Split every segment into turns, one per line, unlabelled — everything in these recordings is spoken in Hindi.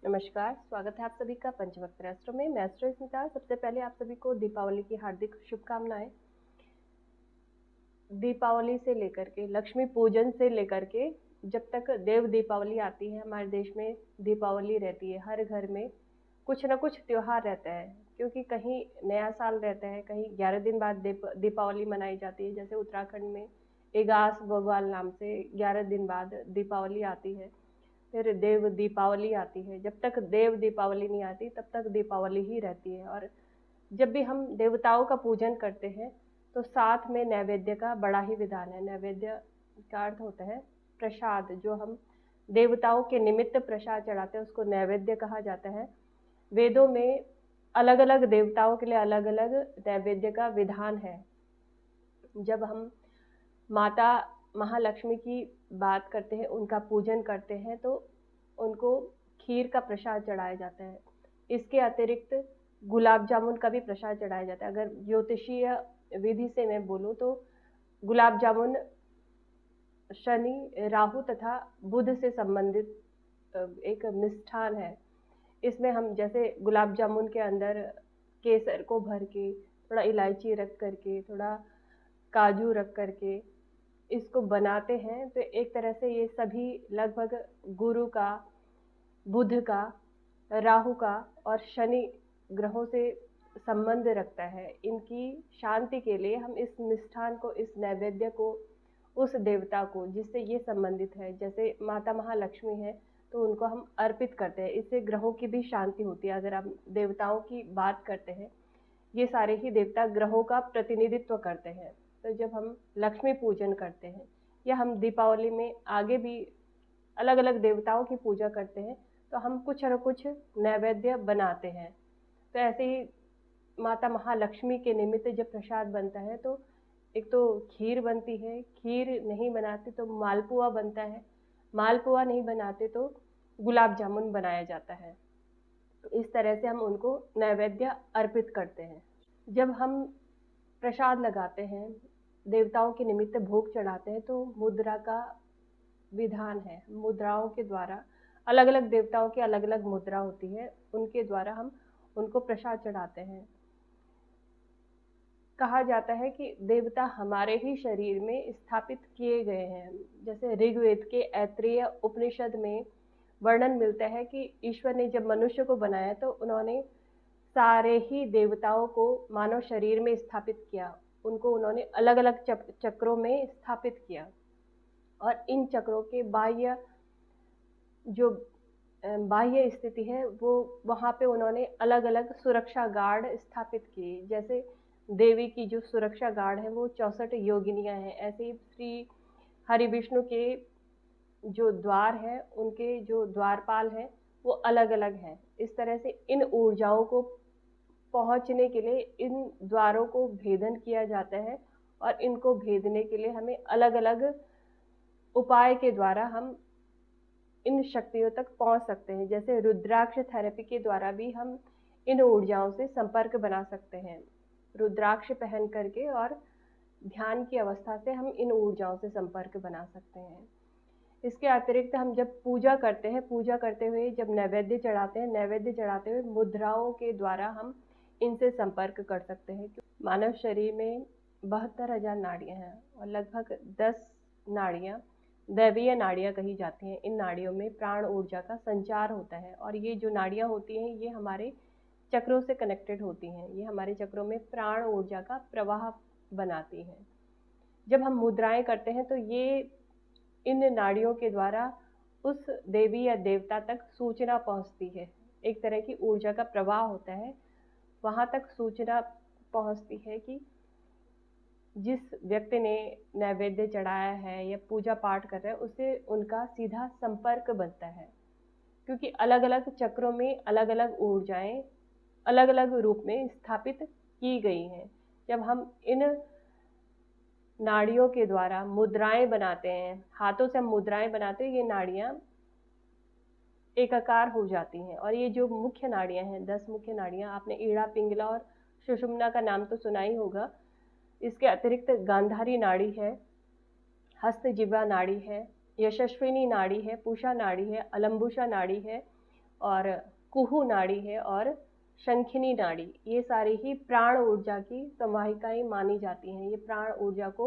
नमस्कार, स्वागत है आप सभी का पंचवक्त्र एस्ट्रो में। मैं एस्ट्रो स्मिता। सबसे पहले आप सभी को दीपावली की हार्दिक शुभकामनाएं। दीपावली से लेकर के लक्ष्मी पूजन से लेकर के जब तक देव दीपावली आती है, हमारे देश में दीपावली रहती है। हर घर में कुछ ना कुछ त्योहार रहता है, क्योंकि कहीं नया साल रहता है, कहीं 11 दिन बाद दीपावली मनाई जाती है। जैसे उत्तराखंड में एगास बग्वाल नाम से 11 दिन बाद दीपावली आती है। फिर देव दीपावली आती है। जब तक देव दीपावली नहीं आती तब तक दीपावली ही रहती है। और जब भी हम देवताओं का पूजन करते हैं तो साथ में नैवेद्य का बड़ा ही विधान है। नैवेद्य का अर्थ होता है प्रसाद। जो हम देवताओं के निमित्त प्रसाद चढ़ाते हैं उसको नैवेद्य कहा जाता है। वेदों में अलग अलग देवताओं के लिए अलग अलग नैवेद्य का विधान है। जब हम माता महालक्ष्मी की बात करते हैं, उनका पूजन करते हैं, तो उनको खीर का प्रसाद चढ़ाया जाता है। इसके अतिरिक्त गुलाब जामुन का भी प्रसाद चढ़ाया जाता है। अगर ज्योतिषीय विधि से मैं बोलूँ तो गुलाब जामुन शनि, राहु तथा बुध से संबंधित एक मिष्ठान है। इसमें हम जैसे गुलाब जामुन के अंदर केसर को भर के, थोड़ा इलायची रख करके, थोड़ा काजू रख करके इसको बनाते हैं, तो एक तरह से ये सभी लगभग गुरु का, बुध का, राहु का और शनि ग्रहों से संबंध रखता है। इनकी शांति के लिए हम इस मिष्ठान को, इस नैवेद्य को उस देवता को जिससे ये संबंधित है, जैसे माता महालक्ष्मी है तो उनको हम अर्पित करते हैं। इससे ग्रहों की भी शांति होती है। अगर हम देवताओं की बात करते हैं, ये सारे ही देवता ग्रहों का प्रतिनिधित्व करते हैं। तो जब हम लक्ष्मी पूजन करते हैं या हम दीपावली में आगे भी अलग अलग देवताओं की पूजा करते हैं तो हम कुछ न कुछ नैवेद्य बनाते हैं। तो ऐसे ही माता महालक्ष्मी के निमित्त जब प्रसाद बनता है तो एक तो खीर बनती है, खीर नहीं बनाते तो मालपुआ बनता है, मालपुआ नहीं बनाते तो गुलाब जामुन बनाया जाता है। तो इस तरह से हम उनको नैवेद्य अर्पित करते हैं। जब हम प्रसाद लगाते हैं, देवताओं के निमित्त भोग चढ़ाते हैं, तो मुद्रा का विधान है। मुद्राओं के द्वारा अलग अलग देवताओं की अलग अलग मुद्रा होती है, उनके द्वारा हम उनको प्रसाद चढ़ाते हैं। कहा जाता है कि देवता हमारे ही शरीर में स्थापित किए गए हैं। जैसे ऋग्वेद के ऐत्रेय उपनिषद में वर्णन मिलता है कि ईश्वर ने जब मनुष्य को बनाया तो उन्होंने सारे ही देवताओं को मानव शरीर में स्थापित किया। उनको उन्होंने अलग अलग चक्रों में स्थापित किया और इन चक्रों के बाह्य स्थिति है वो वहाँ पे उन्होंने अलग अलग सुरक्षा गार्ड स्थापित किए। जैसे देवी की जो सुरक्षा गार्ड है वो 64 योगिनियाँ हैं। ऐसे ही श्री हरि विष्णु के जो द्वार है, उनके जो द्वारपाल हैं वो अलग अलग हैं। इस तरह से इन ऊर्जाओं को पहुंचने के लिए इन द्वारों को भेदन किया जाता है और इनको भेदने के लिए हमें अलग अलग उपाय के द्वारा हम इन शक्तियों तक पहुंच सकते हैं। जैसे रुद्राक्ष थेरेपी के द्वारा भी हम इन ऊर्जाओं से संपर्क बना सकते हैं। रुद्राक्ष पहन करके और ध्यान की अवस्था से हम इन ऊर्जाओं से संपर्क बना सकते हैं। इसके अतिरिक्त हम जब पूजा करते हैं, पूजा करते हुए जब नैवेद्य चढ़ाते हैं, नैवेद्य चढ़ाते हुए मुद्राओं के द्वारा हम इनसे संपर्क कर सकते हैं। मानव शरीर में 72,000 नाड़ियाँ हैं और लगभग 10 नाड़ियाँ दैवीय नाड़ियाँ कही जाती हैं। इन नाड़ियों में प्राण ऊर्जा का संचार होता है और ये जो नाड़ियाँ होती हैं ये हमारे चक्रों से कनेक्टेड होती हैं। ये हमारे चक्रों में प्राण ऊर्जा का प्रवाह बनाती हैं। जब हम मुद्राएं करते हैं तो ये इन नाड़ियों के द्वारा उस देवी या देवता तक सूचना पहुंचती है। एक तरह की ऊर्जा का प्रवाह होता है, वहां तक सूचना पहुंचती है कि जिस व्यक्ति ने नैवेद्य चढ़ाया है या पूजा पाठ कर रहा है उससे उनका सीधा संपर्क बनता है। क्योंकि अलग अलग चक्रों में अलग अलग ऊर्जाएं अलग अलग रूप में स्थापित की गई हैं। जब हम इन नाड़ियों के द्वारा मुद्राएं बनाते हैं, हाथों से हम मुद्राएं बनाते हैं, ये नाड़ियां एकाकार हो जाती हैं। और ये जो मुख्य नाड़ियां हैं, 10 मुख्य नाड़ियां, आपने ईड़ा, पिंगला और सुषुम्ना का नाम तो सुना ही होगा। इसके अतिरिक्त गांधारी नाड़ी है, हस्तजिह्वा नाड़ी है, यशस्विनी नाड़ी है, पूषा नाड़ी है, अलंबुषा नाड़ी है, और कुहू नाड़ी है और शंखिनी नाड़ी, ये सारी ही प्राण ऊर्जा की संवाहिकाएं मानी जाती हैं। ये प्राण ऊर्जा को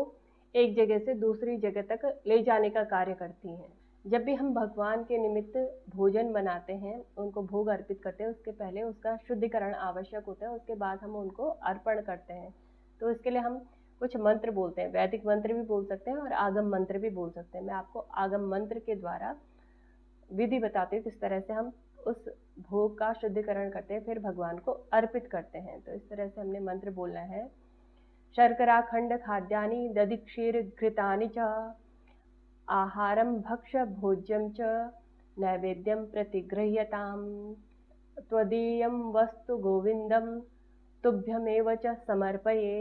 एक जगह से दूसरी जगह तक ले जाने का कार्य करती हैं। जब भी हम भगवान के निमित्त भोजन बनाते हैं, उनको भोग अर्पित करते हैं, उसके पहले उसका शुद्धिकरण आवश्यक होता है, उसके बाद हम उनको अर्पण करते हैं। तो इसके लिए हम कुछ मंत्र बोलते हैं, वैदिक मंत्र भी बोल सकते हैं और आगम मंत्र भी बोल सकते हैं। मैं आपको आगम मंत्र के द्वारा विधि बताती हूँ किस तरह से हम उस भोग का शुद्धिकरण करते हैं, फिर भगवान को अर्पित करते हैं। तो इस तरह से हमने मंत्र बोलना है। शर्कराखंड खाद्यानि दधि क्षीर घृतानि च आहारं भक्ष भोज्यं च नैवेद्यं प्रतिगृह्यताम् त्वदीयं वस्तु गोविन्दं तुभ्यमेव च समर्पये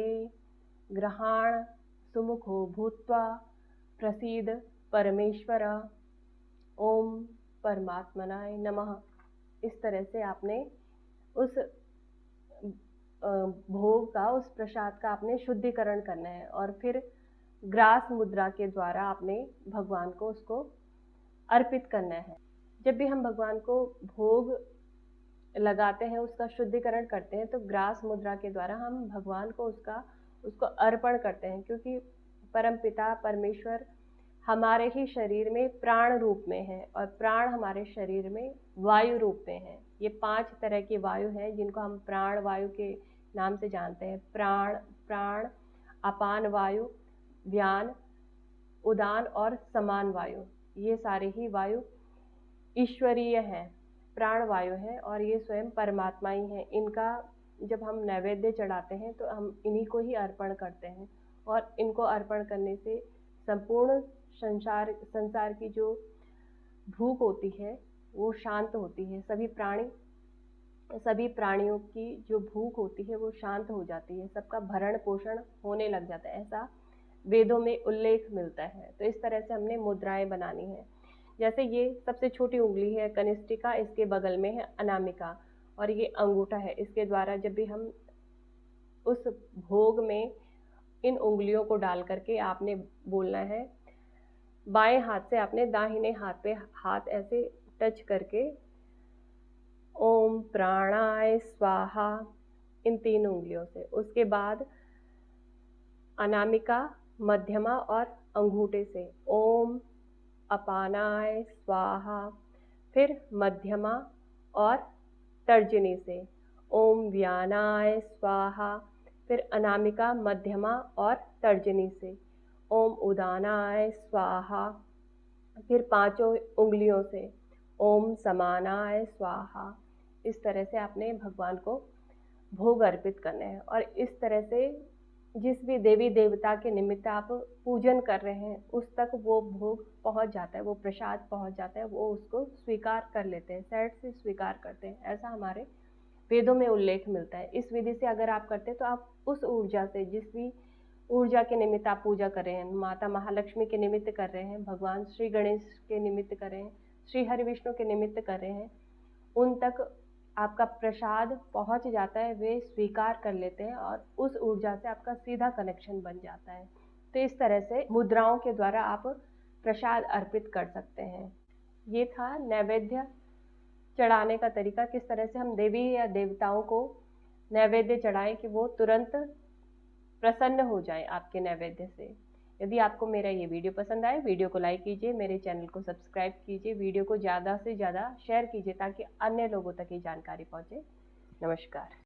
ग्रहाण सुमुखो भूत्वा प्रसीद परमेश्वर ओम परमात्मनाय नमः। इस तरह से आपने उस भोग का, उस प्रसाद का आपने शुद्धिकरण करना है और फिर ग्रास मुद्रा के द्वारा आपने भगवान को उसको अर्पित करना है। जब भी हम भगवान को भोग लगाते हैं, उसका शुद्धिकरण करते हैं, तो ग्रास मुद्रा के द्वारा हम भगवान को उसको अर्पण करते हैं, क्योंकि परमपिता परमेश्वर हमारे ही शरीर में प्राण रूप में है और प्राण हमारे शरीर में वायु रूप में है। ये 5 तरह की वायु हैं जिनको हम प्राण वायु के नाम से जानते हैं। प्राण, अपान वायु, व्यान, उदान और समान वायु, ये सारे ही वायु ईश्वरीय हैं, प्राण वायु हैं और ये स्वयं परमात्मा ही हैं। इनका जब हम नैवेद्य चढ़ाते हैं तो हम इन्हीं को ही अर्पण करते हैं और इनको अर्पण करने से संपूर्ण संसार की जो भूख होती है वो शांत होती है। सभी प्राणियों की जो भूख होती है वो शांत हो जाती है, सबका भरण पोषण होने लग जाता है, ऐसा वेदों में उल्लेख मिलता है। तो इस तरह से हमने मुद्राएं बनानी है। जैसे ये सबसे छोटी उंगली है कनिष्ठिका, इसके बगल में है अनामिका और ये अंगूठा है। इसके द्वारा जब भी हम उस भोग में इन उंगलियों को डाल करके आपने बोलना है, बाएं हाथ से आपने दाहिने हाथ पे हाथ ऐसे टच करके ओम प्राणाय स्वाहा इन 3 उंगलियों से, उसके बाद अनामिका, मध्यमा और अंगूठे से ओम अपानाय स्वाहा, फिर मध्यमा और तर्जनी से ओम व्यानाय स्वाहा, फिर अनामिका, मध्यमा और तर्जनी से ओम उदानाय स्वाहा, फिर 5 उंगलियों से ओम समानाय स्वाहा। इस तरह से आपने भगवान को भोग अर्पित करने हैं और इस तरह से जिस भी देवी देवता के निमित्त आप पूजन कर रहे हैं उस तक वो भोग पहुंच जाता है, वो प्रसाद पहुंच जाता है, वो उसको स्वीकार कर लेते हैं, सहज से स्वीकार करते हैं। ऐसा हमारे वेदों में उल्लेख मिलता है। इस विधि से अगर आप करते हैं तो आप उस ऊर्जा से, जिस भी ऊर्जा के निमित्त आप पूजा कर रहे हैं, माता महालक्ष्मी के निमित्त कर रहे हैं, भगवान श्री गणेश के निमित्त कर रहे हैं, श्री हरि विष्णु के निमित्त कर रहे हैं, उन तक आपका प्रसाद पहुंच जाता है, वे स्वीकार कर लेते हैं और उस ऊर्जा से आपका सीधा कनेक्शन बन जाता है। तो इस तरह से मुद्राओं के द्वारा आप प्रसाद अर्पित कर सकते हैं। ये था नैवेद्य चढ़ाने का तरीका, किस तरह से हम देवी या देवताओं को नैवेद्य चढ़ाएं कि वो तुरंत प्रसन्न हो जाएं आपके नैवेद्य से। यदि आपको मेरा ये वीडियो पसंद आए, वीडियो को लाइक कीजिए, मेरे चैनल को सब्सक्राइब कीजिए, वीडियो को ज़्यादा से ज़्यादा शेयर कीजिए ताकि अन्य लोगों तक ये जानकारी पहुँचे। नमस्कार।